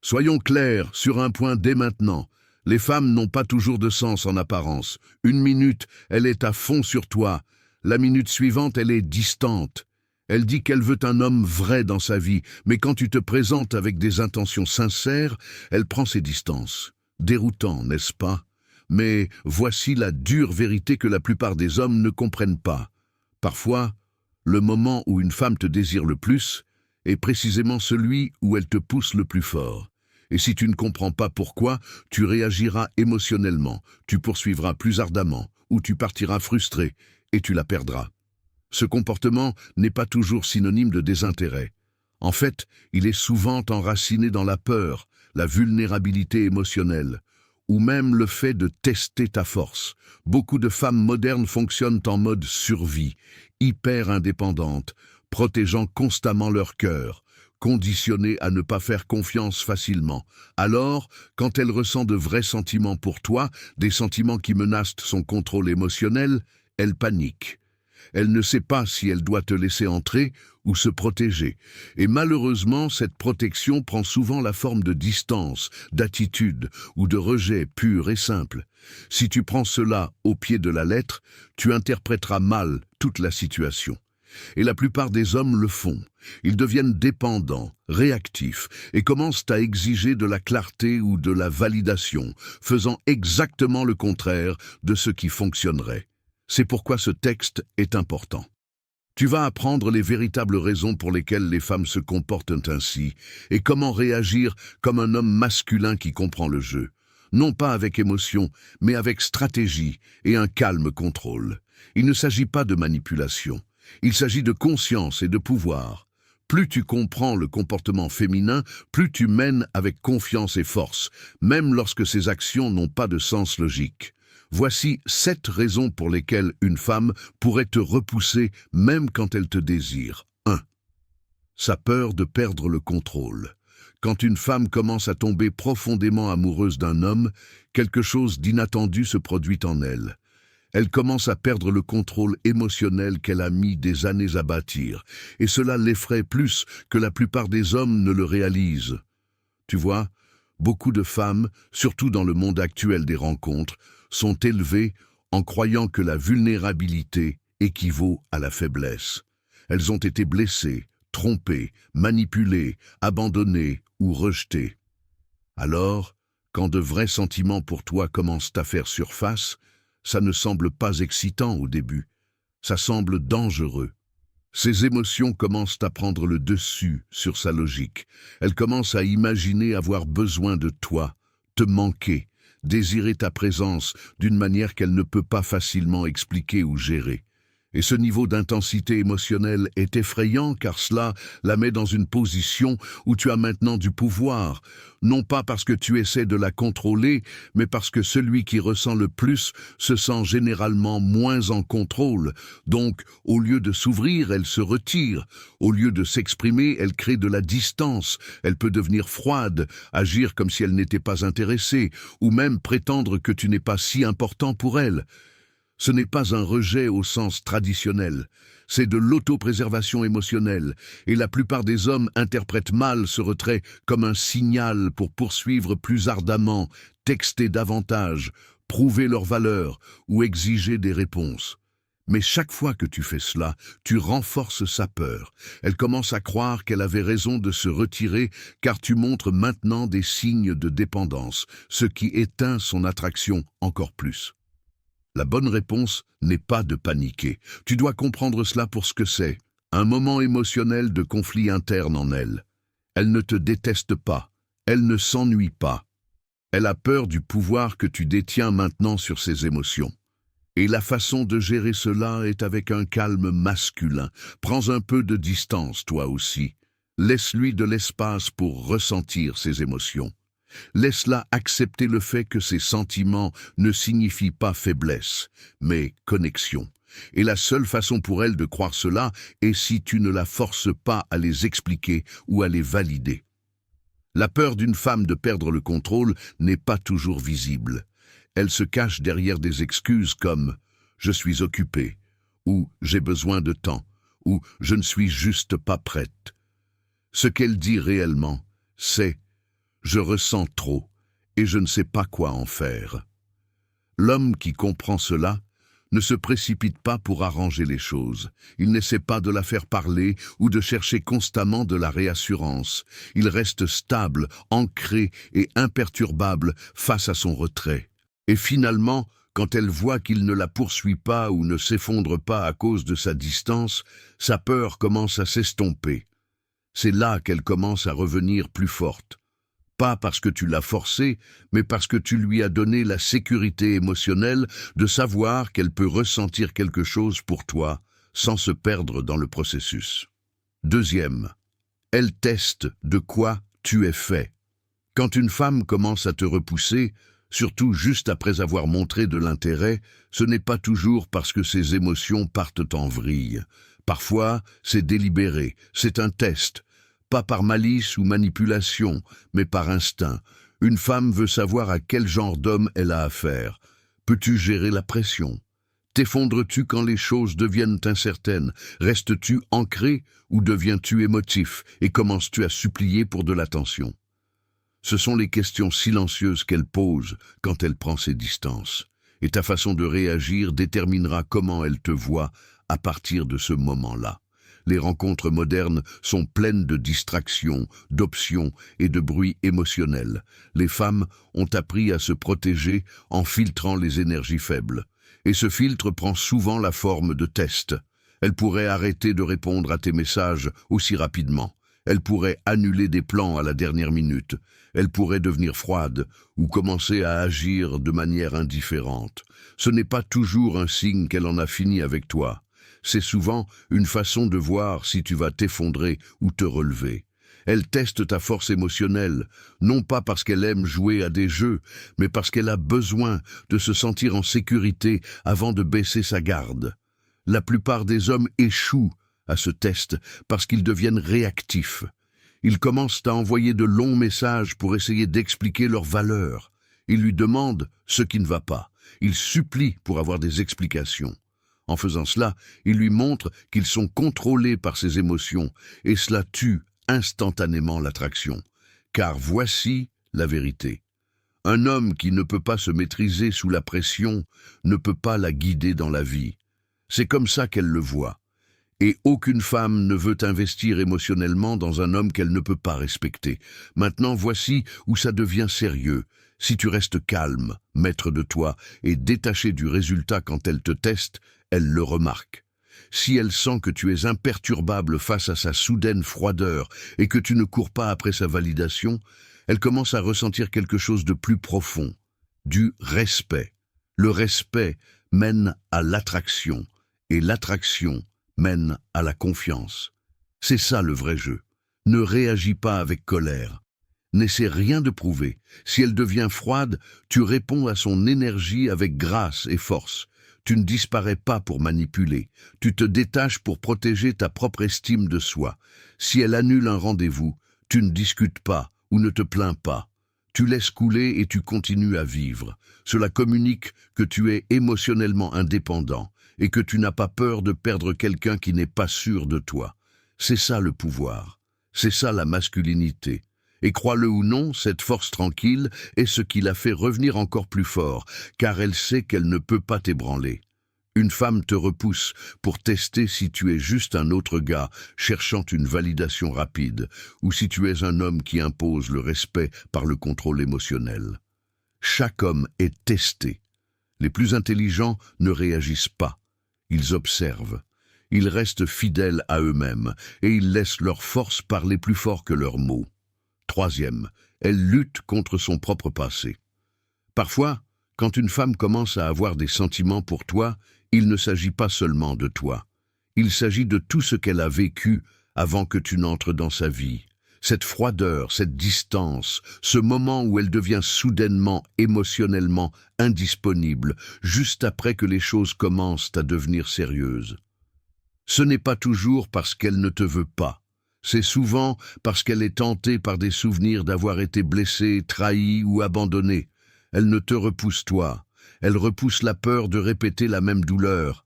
Soyons clairs sur un point dès maintenant. Les femmes n'ont pas toujours de sens en apparence. Une minute, elle est à fond sur toi. La minute suivante, elle est distante. Elle dit qu'elle veut un homme vrai dans sa vie, mais quand tu te présentes avec des intentions sincères, elle prend ses distances. Déroutant, n'est-ce pas? Mais voici la dure vérité que la plupart des hommes ne comprennent pas. Parfois, le moment où une femme te désire le plus est précisément celui où elle te pousse le plus fort. Et si tu ne comprends pas pourquoi, tu réagiras émotionnellement, tu poursuivras plus ardemment, ou tu partiras frustré, et tu la perdras. Ce comportement n'est pas toujours synonyme de désintérêt. En fait, il est souvent enraciné dans la peur, la vulnérabilité émotionnelle, ou même le fait de tester ta force. Beaucoup de femmes modernes fonctionnent en mode survie, hyper indépendantes, protégeant constamment leur cœur, conditionnées à ne pas faire confiance facilement. Alors, quand elle ressent de vrais sentiments pour toi, des sentiments qui menacent son contrôle émotionnel, elle panique. Elle ne sait pas si elle doit te laisser entrer ou se protéger. Et malheureusement, cette protection prend souvent la forme de distance, d'attitude ou de rejet pur et simple. Si tu prends cela au pied de la lettre, tu interpréteras mal toute la situation. Et la plupart des hommes le font. Ils deviennent dépendants, réactifs, et commencent à exiger de la clarté ou de la validation, faisant exactement le contraire de ce qui fonctionnerait. C'est pourquoi ce texte est important. Tu vas apprendre les véritables raisons pour lesquelles les femmes se comportent ainsi et comment réagir comme un homme masculin qui comprend le jeu. Non pas avec émotion, mais avec stratégie et un calme contrôle. Il ne s'agit pas de manipulation. Il s'agit de conscience et de pouvoir. Plus tu comprends le comportement féminin, plus tu mènes avec confiance et force, même lorsque ces actions n'ont pas de sens logique. Voici 7 raisons pour lesquelles une femme pourrait te repousser même quand elle te désire. 1. Sa peur de perdre le contrôle. Quand une femme commence à tomber profondément amoureuse d'un homme, quelque chose d'inattendu se produit en elle. Elle commence à perdre le contrôle émotionnel qu'elle a mis des années à bâtir, et cela l'effraie plus que la plupart des hommes ne le réalisent. Tu vois, beaucoup de femmes, surtout dans le monde actuel des rencontres, sont élevées en croyant que la vulnérabilité équivaut à la faiblesse. Elles ont été blessées, trompées, manipulées, abandonnées ou rejetées. Alors, quand de vrais sentiments pour toi commencent à faire surface, ça ne semble pas excitant au début, ça semble dangereux. Ces émotions commencent à prendre le dessus sur sa logique. Elle commence à imaginer avoir besoin de toi, te manquer, désirer ta présence d'une manière qu'elle ne peut pas facilement expliquer ou gérer. Et ce niveau d'intensité émotionnelle est effrayant car cela la met dans une position où tu as maintenant du pouvoir, non pas parce que tu essaies de la contrôler, mais parce que celui qui ressent le plus se sent généralement moins en contrôle. Donc, au lieu de s'ouvrir, elle se retire. Au lieu de s'exprimer, elle crée de la distance. Elle peut devenir froide, agir comme si elle n'était pas intéressée, ou même prétendre que tu n'es pas si important pour elle. Ce n'est pas un rejet au sens traditionnel, c'est de l'autopréservation émotionnelle, et la plupart des hommes interprètent mal ce retrait comme un signal pour poursuivre plus ardemment, texter davantage, prouver leur valeur ou exiger des réponses. Mais chaque fois que tu fais cela, tu renforces sa peur. Elle commence à croire qu'elle avait raison de se retirer car tu montres maintenant des signes de dépendance, ce qui éteint son attraction encore plus. La bonne réponse n'est pas de paniquer. Tu dois comprendre cela pour ce que c'est, un moment émotionnel de conflit interne en elle. Elle ne te déteste pas, elle ne s'ennuie pas. Elle a peur du pouvoir que tu détiens maintenant sur ses émotions. Et la façon de gérer cela est avec un calme masculin. Prends un peu de distance, toi aussi. Laisse-lui de l'espace pour ressentir ses émotions. Laisse-la accepter le fait que ses sentiments ne signifient pas faiblesse, mais connexion. Et la seule façon pour elle de croire cela est si tu ne la forces pas à les expliquer ou à les valider. La peur d'une femme de perdre le contrôle n'est pas toujours visible. Elle se cache derrière des excuses comme « je suis occupée » ou « j'ai besoin de temps » ou « je ne suis juste pas prête ». Ce qu'elle dit réellement, c'est Je ressens trop, et je ne sais pas quoi en faire. L'homme qui comprend cela ne se précipite pas pour arranger les choses. Il n'essaie pas de la faire parler ou de chercher constamment de la réassurance. Il reste stable, ancré et imperturbable face à son retrait. Et finalement, quand elle voit qu'il ne la poursuit pas ou ne s'effondre pas à cause de sa distance, sa peur commence à s'estomper. C'est là qu'elle commence à revenir plus forte. Pas parce que tu l'as forcée, mais parce que tu lui as donné la sécurité émotionnelle de savoir qu'elle peut ressentir quelque chose pour toi sans se perdre dans le processus. Deuxième, elle teste de quoi tu es fait. Quand une femme commence à te repousser, surtout juste après avoir montré de l'intérêt, ce n'est pas toujours parce que ses émotions partent en vrille. Parfois, c'est délibéré, c'est un test. Pas par malice ou manipulation, mais par instinct. Une femme veut savoir à quel genre d'homme elle a affaire. Peux-tu gérer la pression? T'effondres-tu quand les choses deviennent incertaines? Restes-tu ancré ou deviens-tu émotif et commences-tu à supplier pour de l'attention? Ce sont les questions silencieuses qu'elle pose quand elle prend ses distances. Et ta façon de réagir déterminera comment elle te voit à partir de ce moment-là. Les rencontres modernes sont pleines de distractions, d'options et de bruits émotionnels. Les femmes ont appris à se protéger en filtrant les énergies faibles. Et ce filtre prend souvent la forme de tests. Elle pourrait arrêter de répondre à tes messages aussi rapidement. Elle pourrait annuler des plans à la dernière minute. Elle pourrait devenir froide ou commencer à agir de manière indifférente. Ce n'est pas toujours un signe qu'elle en a fini avec toi. C'est souvent une façon de voir si tu vas t'effondrer ou te relever. Elle teste ta force émotionnelle, non pas parce qu'elle aime jouer à des jeux, mais parce qu'elle a besoin de se sentir en sécurité avant de baisser sa garde. La plupart des hommes échouent à ce test parce qu'ils deviennent réactifs. Ils commencent à envoyer de longs messages pour essayer d'expliquer leur valeur. Ils lui demandent ce qui ne va pas. Ils supplient pour avoir des explications. En faisant cela, ils lui montrent qu'ils sont contrôlés par ses émotions, et cela tue instantanément l'attraction. Car voici la vérité. Un homme qui ne peut pas se maîtriser sous la pression ne peut pas la guider dans la vie. C'est comme ça qu'elle le voit. Et aucune femme ne veut investir émotionnellement dans un homme qu'elle ne peut pas respecter. Maintenant, voici où ça devient sérieux. Si tu restes calme, maître de toi, et détaché du résultat quand elle te teste, elle le remarque. Si elle sent que tu es imperturbable face à sa soudaine froideur et que tu ne cours pas après sa validation, elle commence à ressentir quelque chose de plus profond, du respect. Le respect mène à l'attraction, et l'attraction mène à la confiance. C'est ça le vrai jeu. Ne réagis pas avec colère. N'essaie rien de prouver. Si elle devient froide, tu réponds à son énergie avec grâce et force. Tu ne disparais pas pour manipuler. Tu te détaches pour protéger ta propre estime de soi. Si elle annule un rendez-vous, tu ne discutes pas ou ne te plains pas. Tu laisses couler et tu continues à vivre. Cela communique que tu es émotionnellement indépendant et que tu n'as pas peur de perdre quelqu'un qui n'est pas sûr de toi. C'est ça le pouvoir. C'est ça la masculinité. Et crois-le ou non, cette force tranquille est ce qui la fait revenir encore plus fort, car elle sait qu'elle ne peut pas t'ébranler. Une femme te repousse pour tester si tu es juste un autre gars cherchant une validation rapide, ou si tu es un homme qui impose le respect par le contrôle émotionnel. Chaque homme est testé. Les plus intelligents ne réagissent pas. Ils observent. Ils restent fidèles à eux-mêmes, et ils laissent leur force parler plus fort que leurs mots. Troisième, elle lutte contre son propre passé. Parfois, quand une femme commence à avoir des sentiments pour toi, il ne s'agit pas seulement de toi. Il s'agit de tout ce qu'elle a vécu avant que tu n'entres dans sa vie. Cette froideur, cette distance, ce moment où elle devient soudainement, émotionnellement indisponible, juste après que les choses commencent à devenir sérieuses. Ce n'est pas toujours parce qu'elle ne te veut pas. C'est souvent parce qu'elle est tentée par des souvenirs d'avoir été blessée, trahie ou abandonnée. Elle ne te repousse toi, elle repousse la peur de répéter la même douleur.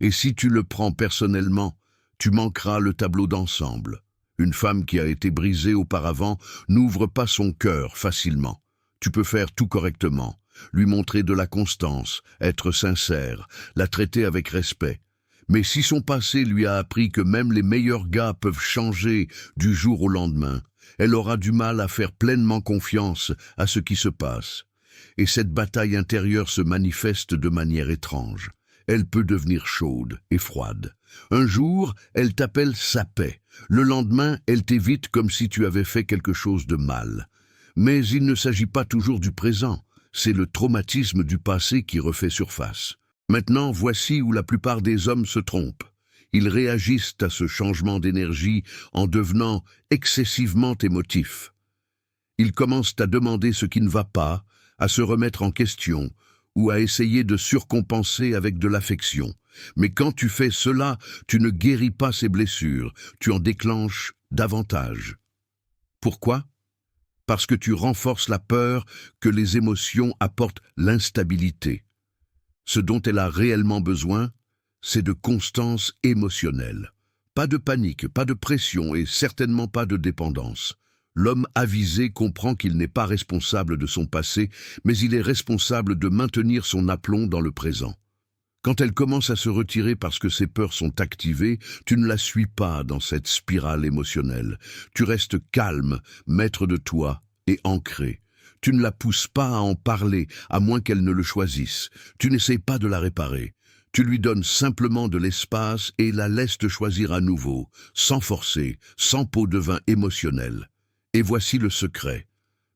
Et si tu le prends personnellement, tu manqueras le tableau d'ensemble. Une femme qui a été brisée auparavant n'ouvre pas son cœur facilement. Tu peux faire tout correctement, lui montrer de la constance, être sincère, la traiter avec respect. Mais si son passé lui a appris que même les meilleurs gars peuvent changer du jour au lendemain, elle aura du mal à faire pleinement confiance à ce qui se passe. Et cette bataille intérieure se manifeste de manière étrange. Elle peut devenir chaude et froide. Un jour, elle t'appelle sa paix. Le lendemain, elle t'évite comme si tu avais fait quelque chose de mal. Mais il ne s'agit pas toujours du présent. C'est le traumatisme du passé qui refait surface. Maintenant, voici où la plupart des hommes se trompent. Ils réagissent à ce changement d'énergie en devenant excessivement émotifs. Ils commencent à demander ce qui ne va pas, à se remettre en question, ou à essayer de surcompenser avec de l'affection. Mais quand tu fais cela, tu ne guéris pas ces blessures, tu en déclenches davantage. Pourquoi ? Parce que tu renforces la peur que les émotions apportent l'instabilité. Ce dont elle a réellement besoin, c'est de constance émotionnelle. Pas de panique, pas de pression et certainement pas de dépendance. L'homme avisé comprend qu'il n'est pas responsable de son passé, mais il est responsable de maintenir son aplomb dans le présent. Quand elle commence à se retirer parce que ses peurs sont activées, tu ne la suis pas dans cette spirale émotionnelle. Tu restes calme, maître de toi et ancré. Tu ne la pousses pas à en parler, à moins qu'elle ne le choisisse. Tu n'essaies pas de la réparer. Tu lui donnes simplement de l'espace et la laisses te choisir à nouveau, sans forcer, sans pot de vin émotionnel. Et voici le secret.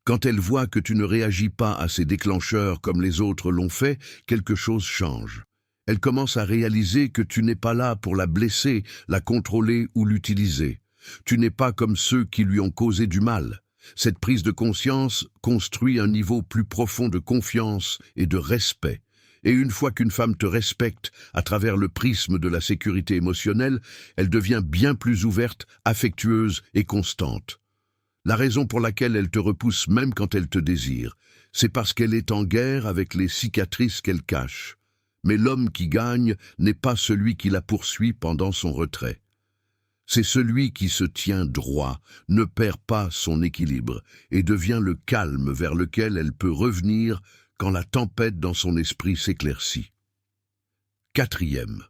Quand elle voit que tu ne réagis pas à ces déclencheurs comme les autres l'ont fait, quelque chose change. Elle commence à réaliser que tu n'es pas là pour la blesser, la contrôler ou l'utiliser. Tu n'es pas comme ceux qui lui ont causé du mal. Cette prise de conscience construit un niveau plus profond de confiance et de respect. Et une fois qu'une femme te respecte à travers le prisme de la sécurité émotionnelle, elle devient bien plus ouverte, affectueuse et constante. La raison pour laquelle elle te repousse même quand elle te désire, c'est parce qu'elle est en guerre avec les cicatrices qu'elle cache. Mais l'homme qui gagne n'est pas celui qui la poursuit pendant son retrait. C'est celui qui se tient droit, ne perd pas son équilibre et devient le calme vers lequel elle peut revenir quand la tempête dans son esprit s'éclaircit. 4e.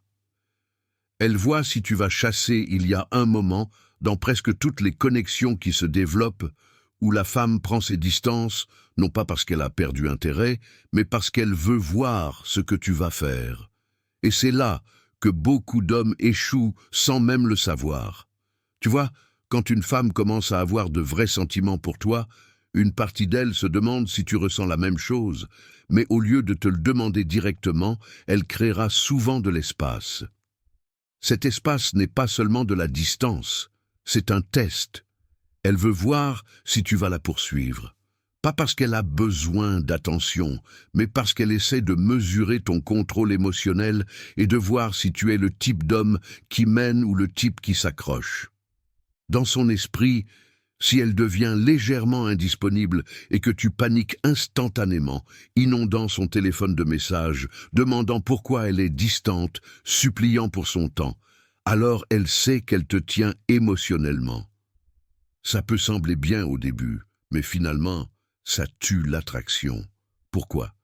Elle voit si tu vas chasser il y a un moment dans presque toutes les connexions qui se développent où la femme prend ses distances, non pas parce qu'elle a perdu intérêt, mais parce qu'elle veut voir ce que tu vas faire. Et c'est là que beaucoup d'hommes échouent sans même le savoir. Tu vois, quand une femme commence à avoir de vrais sentiments pour toi, une partie d'elle se demande si tu ressens la même chose, mais au lieu de te le demander directement, elle créera souvent de l'espace. Cet espace n'est pas seulement de la distance, c'est un test. Elle veut voir si tu vas la poursuivre. Pas parce qu'elle a besoin d'attention, mais parce qu'elle essaie de mesurer ton contrôle émotionnel et de voir si tu es le type d'homme qui mène ou le type qui s'accroche. Dans son esprit, si elle devient légèrement indisponible et que tu paniques instantanément, inondant son téléphone de messages, demandant pourquoi elle est distante, suppliant pour son temps, alors elle sait qu'elle te tient émotionnellement. Ça peut sembler bien au début, mais finalement, ça tue l'attraction. Pourquoi ?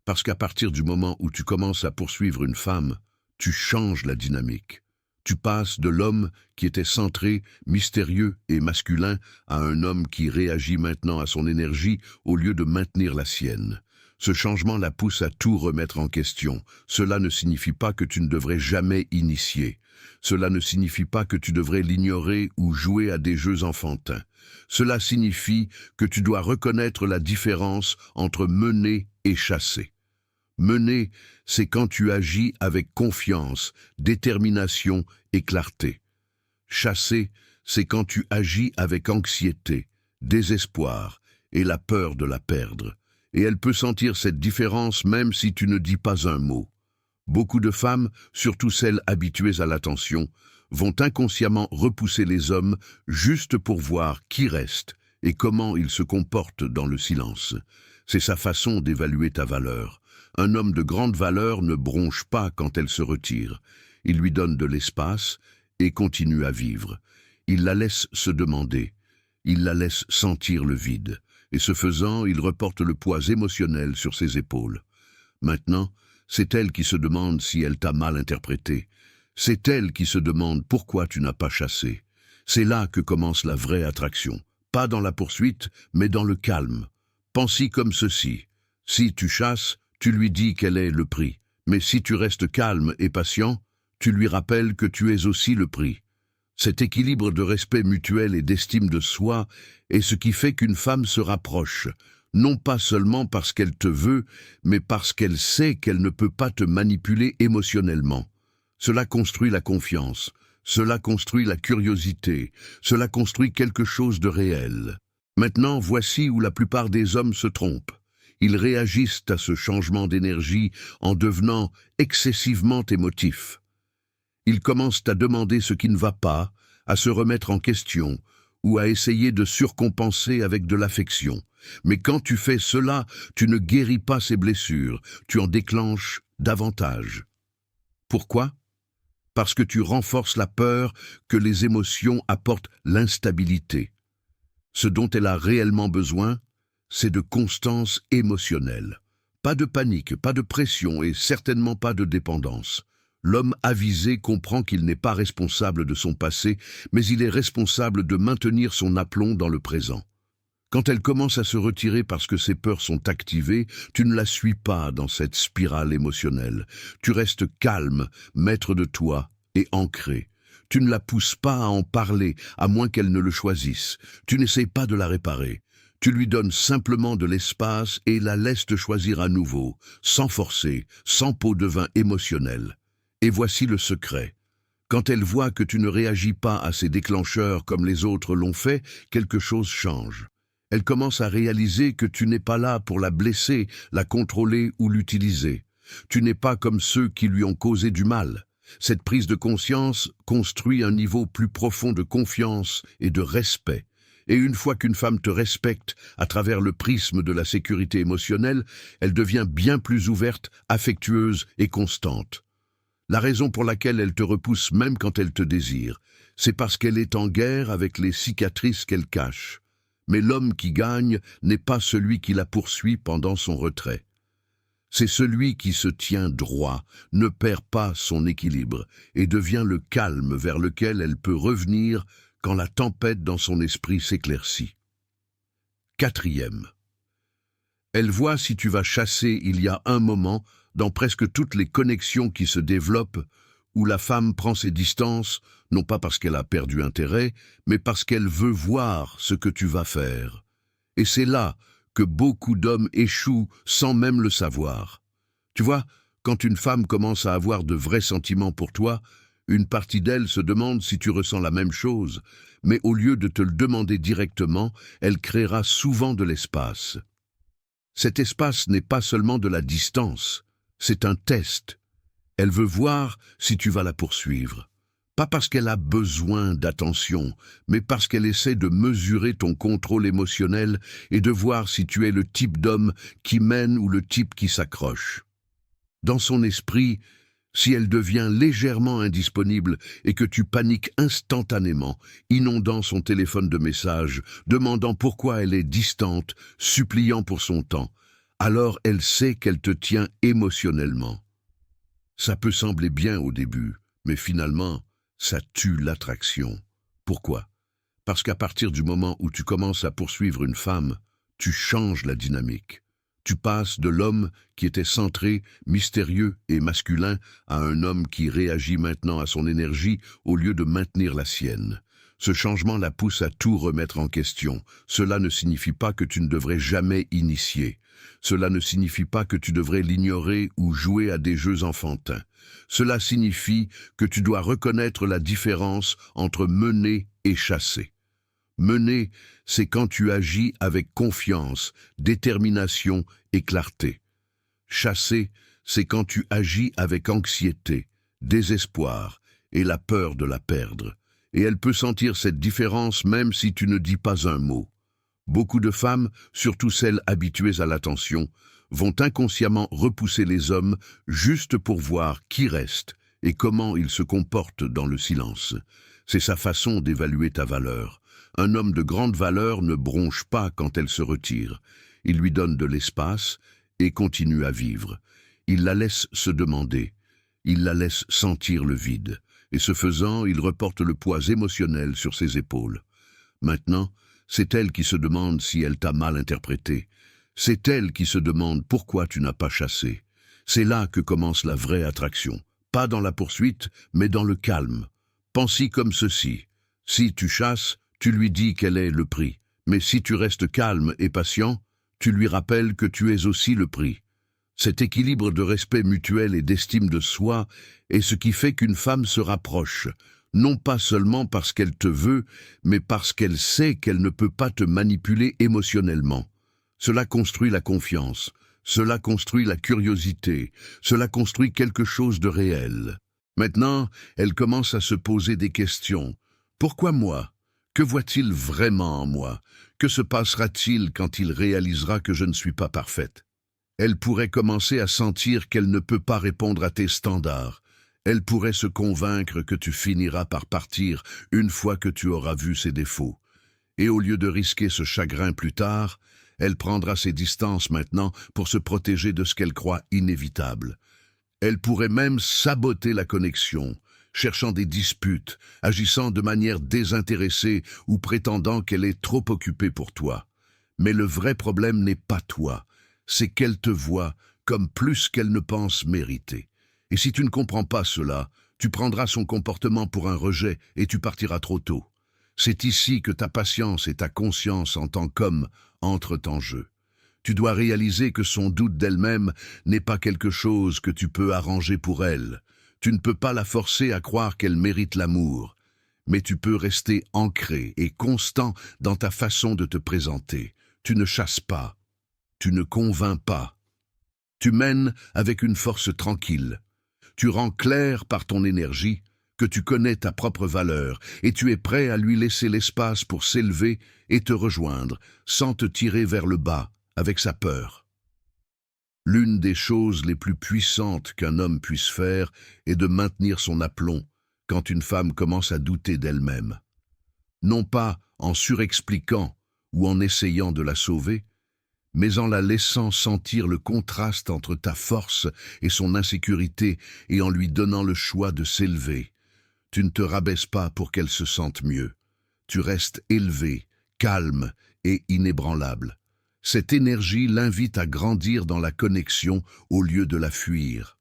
Parce qu'à partir du moment où tu commences à poursuivre une femme, tu changes la dynamique. Tu passes de l'homme qui était centré, mystérieux et masculin à un homme qui réagit maintenant à son énergie au lieu de maintenir la sienne. Ce changement la pousse à tout remettre en question. Cela ne signifie pas que tu ne devrais jamais initier. Cela ne signifie pas que tu devrais l'ignorer ou jouer à des jeux enfantins. Cela signifie que tu dois reconnaître la différence entre mener et chasser. Mener, c'est quand tu agis avec confiance, détermination et clarté. Chasser, c'est quand tu agis avec anxiété, désespoir et la peur de la perdre. Et elle peut sentir cette différence même si tu ne dis pas un mot. Beaucoup de femmes, surtout celles habituées à l'attention, vont inconsciemment repousser les hommes juste pour voir qui reste et comment ils se comportent dans le silence. C'est sa façon d'évaluer ta valeur. Un homme de grande valeur ne bronche pas quand elle se retire. Il lui donne de l'espace et continue à vivre. Il la laisse se demander. Il la laisse sentir le vide. Et ce faisant, il reporte le poids émotionnel sur ses épaules. Maintenant, c'est elle qui se demande si elle t'a mal interprété. C'est elle qui se demande pourquoi tu n'as pas chassé. C'est là que commence la vraie attraction. Pas dans la poursuite, mais dans le calme. Pense-y comme ceci. Si tu chasses, tu lui dis quel est le prix. Mais si tu restes calme et patient, tu lui rappelles que tu es aussi le prix. Cet équilibre de respect mutuel et d'estime de soi est ce qui fait qu'une femme se rapproche, non pas seulement parce qu'elle te veut, mais parce qu'elle sait qu'elle ne peut pas te manipuler émotionnellement. Cela construit la confiance, cela construit la curiosité, cela construit quelque chose de réel. Maintenant, voici où la plupart des hommes se trompent. Ils réagissent à ce changement d'énergie en devenant excessivement émotifs. Ils commencent à demander ce qui ne va pas, à se remettre en question, ou à essayer de surcompenser avec de l'affection. Mais quand tu fais cela, tu ne guéris pas ces blessures, tu en déclenches davantage. Pourquoi ? Parce que tu renforces la peur que les émotions apportent l'instabilité. Ce dont elle a réellement besoin, c'est de constance émotionnelle. Pas de panique, pas de pression et certainement pas de dépendance. L'homme avisé comprend qu'il n'est pas responsable de son passé, mais il est responsable de maintenir son aplomb dans le présent. Quand elle commence à se retirer parce que ses peurs sont activées, tu ne la suis pas dans cette spirale émotionnelle. Tu restes calme, maître de toi et ancré. Tu ne la pousses pas à en parler, à moins qu'elle ne le choisisse. Tu n'essayes pas de la réparer. Tu lui donnes simplement de l'espace et la laisses te choisir à nouveau, sans forcer, sans pot de vin émotionnel. Et voici le secret. Quand elle voit que tu ne réagis pas à ces déclencheurs comme les autres l'ont fait, quelque chose change. Elle commence à réaliser que tu n'es pas là pour la blesser, la contrôler ou l'utiliser. Tu n'es pas comme ceux qui lui ont causé du mal. Cette prise de conscience construit un niveau plus profond de confiance et de respect. Et une fois qu'une femme te respecte à travers le prisme de la sécurité émotionnelle, elle devient bien plus ouverte, affectueuse et constante. La raison pour laquelle elle te repousse même quand elle te désire, c'est parce qu'elle est en guerre avec les cicatrices qu'elle cache. Mais l'homme qui gagne n'est pas celui qui la poursuit pendant son retrait. C'est celui qui se tient droit, ne perd pas son équilibre et devient le calme vers lequel elle peut revenir quand la tempête dans son esprit s'éclaircit. 4e. Elle voit si tu vas chasser il y a un moment dans presque toutes les connexions qui se développent, où la femme prend ses distances, non pas parce qu'elle a perdu intérêt, mais parce qu'elle veut voir ce que tu vas faire. Et c'est là que beaucoup d'hommes échouent sans même le savoir. Tu vois, quand une femme commence à avoir de vrais sentiments pour toi, une partie d'elle se demande si tu ressens la même chose, mais au lieu de te le demander directement, elle créera souvent de l'espace. Cet espace n'est pas seulement de la distance, c'est un test. Elle veut voir si tu vas la poursuivre. Pas parce qu'elle a besoin d'attention, mais parce qu'elle essaie de mesurer ton contrôle émotionnel et de voir si tu es le type d'homme qui mène ou le type qui s'accroche. Dans son esprit, si elle devient légèrement indisponible et que tu paniques instantanément, inondant son téléphone de messages, demandant pourquoi elle est distante, suppliant pour son temps, alors elle sait qu'elle te tient émotionnellement. Ça peut sembler bien au début, mais finalement, ça tue l'attraction. Pourquoi ? Parce qu'à partir du moment où tu commences à poursuivre une femme, tu changes la dynamique. Tu passes de l'homme qui était centré, mystérieux et masculin à un homme qui réagit maintenant à son énergie au lieu de maintenir la sienne. Ce changement la pousse à tout remettre en question. Cela ne signifie pas que tu ne devrais jamais initier. Cela ne signifie pas que tu devrais l'ignorer ou jouer à des jeux enfantins. Cela signifie que tu dois reconnaître la différence entre mener et chasser. Mener, c'est quand tu agis avec confiance, détermination et clarté. Chasser, c'est quand tu agis avec anxiété, désespoir et la peur de la perdre. Et elle peut sentir cette différence même si tu ne dis pas un mot. Beaucoup de femmes, surtout celles habituées à l'attention, vont inconsciemment repousser les hommes juste pour voir qui reste et comment ils se comportent dans le silence. C'est sa façon d'évaluer ta valeur. Un homme de grande valeur ne bronche pas quand elle se retire. Il lui donne de l'espace et continue à vivre. Il la laisse se demander. Il la laisse sentir le vide. Et ce faisant, il reporte le poids émotionnel sur ses épaules. Maintenant, c'est elle qui se demande si elle t'a mal interprété. C'est elle qui se demande pourquoi tu n'as pas chassé. C'est là que commence la vraie attraction. Pas dans la poursuite, mais dans le calme. Pense-y comme ceci. Si tu chasses, tu lui dis quel est le prix. Mais si tu restes calme et patient, tu lui rappelles que tu es aussi le prix. Cet équilibre de respect mutuel et d'estime de soi est ce qui fait qu'une femme se rapproche, non pas seulement parce qu'elle te veut, mais parce qu'elle sait qu'elle ne peut pas te manipuler émotionnellement. Cela construit la confiance, cela construit la curiosité, cela construit quelque chose de réel. Maintenant, elle commence à se poser des questions. Pourquoi moi? Que voit-il vraiment en moi? Que se passera-t-il quand il réalisera que je ne suis pas parfaite? Elle pourrait commencer à sentir qu'elle ne peut pas répondre à tes standards. Elle pourrait se convaincre que tu finiras par partir une fois que tu auras vu ses défauts. Et au lieu de risquer ce chagrin plus tard, elle prendra ses distances maintenant pour se protéger de ce qu'elle croit inévitable. Elle pourrait même saboter la connexion, cherchant des disputes, agissant de manière désintéressée ou prétendant qu'elle est trop occupée pour toi. Mais le vrai problème n'est pas toi, c'est qu'elle te voit comme plus qu'elle ne pense mériter. Et si tu ne comprends pas cela, tu prendras son comportement pour un rejet et tu partiras trop tôt. C'est ici que ta patience et ta conscience en tant qu'homme entrent en jeu. Tu dois réaliser que son doute d'elle-même n'est pas quelque chose que tu peux arranger pour elle. Tu ne peux pas la forcer à croire qu'elle mérite l'amour, mais tu peux rester ancré et constant dans ta façon de te présenter. Tu ne chasses pas, tu ne convaincs pas. Tu mènes avec une force tranquille. Tu rends clair par ton énergie que tu connais ta propre valeur et tu es prêt à lui laisser l'espace pour s'élever et te rejoindre sans te tirer vers le bas avec sa peur. L'une des choses les plus puissantes qu'un homme puisse faire est de maintenir son aplomb quand une femme commence à douter d'elle-même. Non pas en surexpliquant ou en essayant de la sauver, mais en la laissant sentir le contraste entre ta force et son insécurité et en lui donnant le choix de s'élever. Tu ne te rabaisses pas pour qu'elle se sente mieux. Tu restes élevé, calme et inébranlable. Cette énergie l'invite à grandir dans la connexion au lieu de la fuir.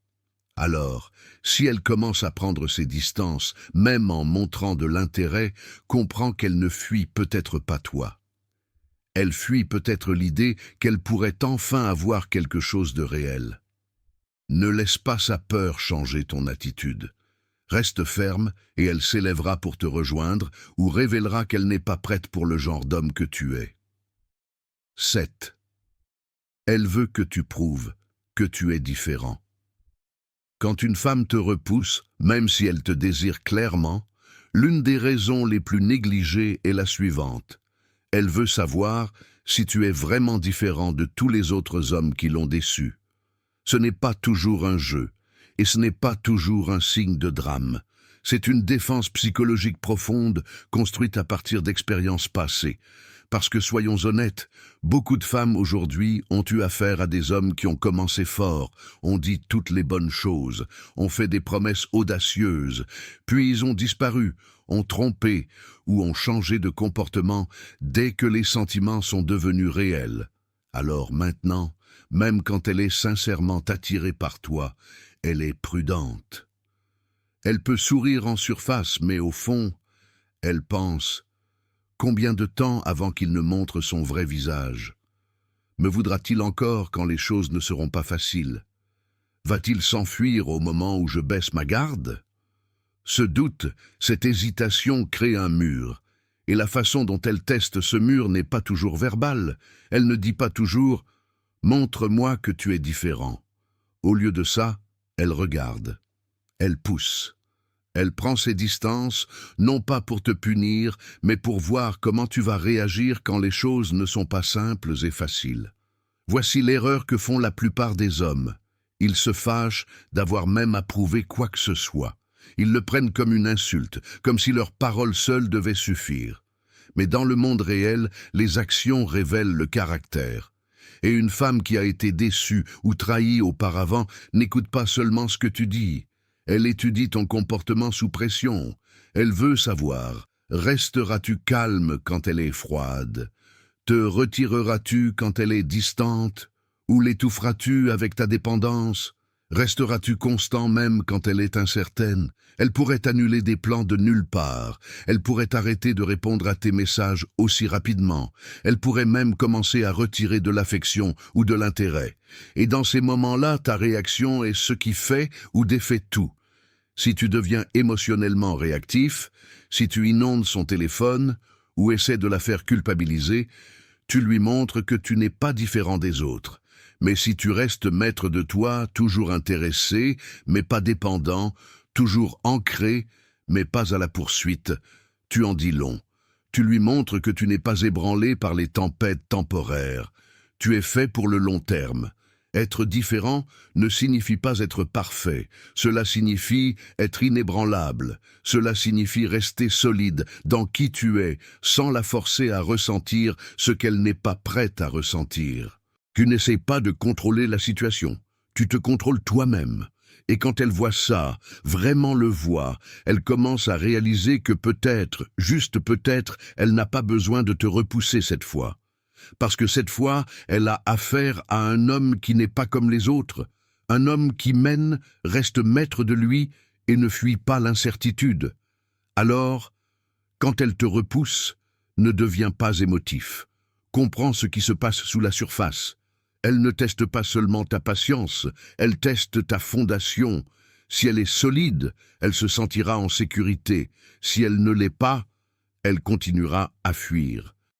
Alors, si elle commence à prendre ses distances, même en montrant de l'intérêt, comprends qu'elle ne fuit peut-être pas toi. Elle fuit peut-être l'idée qu'elle pourrait enfin avoir quelque chose de réel. Ne laisse pas sa peur changer ton attitude. Reste ferme et elle s'élèvera pour te rejoindre ou révélera qu'elle n'est pas prête pour le genre d'homme que tu es. 7. Elle veut que tu prouves que tu es différent. Quand une femme te repousse, même si elle te désire clairement, l'une des raisons les plus négligées est la suivante. Elle veut savoir si tu es vraiment différent de tous les autres hommes qui l'ont déçu. Ce n'est pas toujours un jeu, et ce n'est pas toujours un signe de drame. C'est une défense psychologique profonde construite à partir d'expériences passées. Parce que, soyons honnêtes, beaucoup de femmes aujourd'hui ont eu affaire à des hommes qui ont commencé fort, ont dit toutes les bonnes choses, ont fait des promesses audacieuses, puis ils ont disparu, ont trompé ou ont changé de comportement dès que les sentiments sont devenus réels. Alors maintenant, même quand elle est sincèrement attirée par toi, elle est prudente. Elle peut sourire en surface, mais au fond, elle pense: combien de temps avant qu'il ne montre son vrai visage? Me voudra-t-il encore quand les choses ne seront pas faciles? Va-t-il s'enfuir au moment où je baisse ma garde? Ce doute, cette hésitation crée un mur, et la façon dont elle teste ce mur n'est pas toujours verbale. Elle ne dit pas toujours « montre-moi que tu es différent ». Au lieu de ça, elle regarde, elle pousse. Elle prend ses distances, non pas pour te punir, mais pour voir comment tu vas réagir quand les choses ne sont pas simples et faciles. Voici l'erreur que font la plupart des hommes. Ils se fâchent d'avoir même approuvé quoi que ce soit. Ils le prennent comme une insulte, comme si leurs paroles seules devaient suffire. Mais dans le monde réel, les actions révèlent le caractère. Et une femme qui a été déçue ou trahie auparavant n'écoute pas seulement ce que tu dis. Elle étudie ton comportement sous pression. Elle veut savoir, resteras-tu calme quand elle est froide? Te retireras-tu quand elle est distante? Ou l'étoufferas-tu avec ta dépendance? Resteras-tu constant même quand elle est incertaine? Elle pourrait annuler des plans de nulle part. Elle pourrait arrêter de répondre à tes messages aussi rapidement. Elle pourrait même commencer à retirer de l'affection ou de l'intérêt. Et dans ces moments-là, ta réaction est ce qui fait ou défait tout. Si tu deviens émotionnellement réactif, si tu inondes son téléphone ou essaies de la faire culpabiliser, tu lui montres que tu n'es pas différent des autres. Mais si tu restes maître de toi, toujours intéressé, mais pas dépendant, toujours ancré, mais pas à la poursuite, tu en dis long. Tu lui montres que tu n'es pas ébranlé par les tempêtes temporaires. Tu es fait pour le long terme. Être différent ne signifie pas être parfait. Cela signifie être inébranlable. Cela signifie rester solide dans qui tu es, sans la forcer à ressentir ce qu'elle n'est pas prête à ressentir. Tu n'essaies pas de contrôler la situation. Tu te contrôles toi-même. Et quand elle voit ça, vraiment le voit, elle commence à réaliser que peut-être, juste peut-être, elle n'a pas besoin de te repousser cette fois. Parce que cette fois, elle a affaire à un homme qui n'est pas comme les autres. Un homme qui mène, reste maître de lui et ne fuit pas l'incertitude. Alors, quand elle te repousse, ne deviens pas émotif. Comprends ce qui se passe sous la surface. Elle ne teste pas seulement ta patience, elle teste ta fondation. Si elle est solide, elle se sentira en sécurité. Si elle ne l'est pas, elle continuera à fuir.